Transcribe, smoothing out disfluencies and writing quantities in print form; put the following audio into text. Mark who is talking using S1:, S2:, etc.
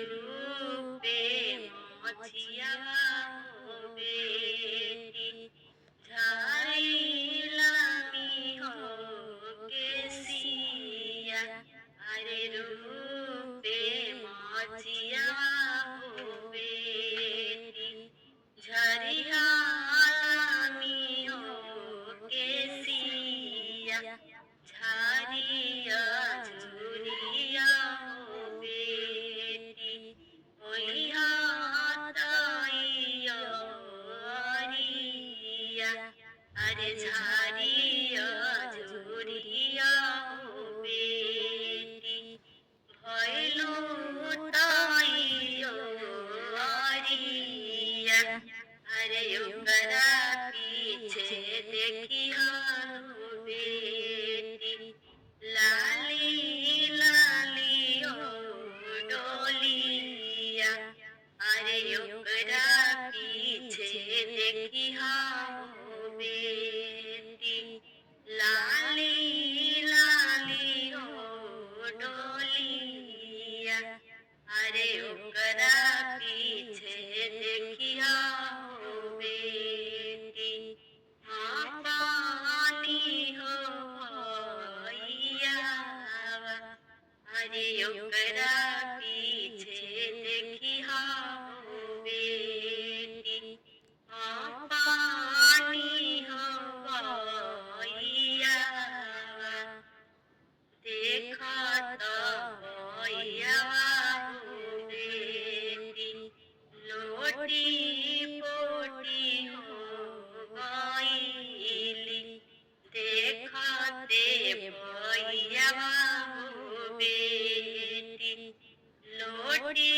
S1: रूपे मछिया हो बेटी झाड़ी लामी हो केसिया अरे रूपे मछिया हो बेटी झरिया लामी हो केसिया झारिया झुरिया हो बेटी ओइहा ताइया रिया अरे झारिया झुरिया हो बेटी भैलू ताइया रिया अरे ओकरा पीछे देखिया हो बेटी लाली लाली हो डोलिया अरे ओकरा पीछे देखिया हो बेटी लाली लाली हो डोलिया अरे ओकरा पीछे देखिया हो बेटी हाँ पानी हो भैया अरे ओकरा पीछे देखिया हो बेटी हाँ पानी हो भैया देखा तो भैया हो बेटी लोटी पोटी हो गईली देखते भैया हो बेटी लोटी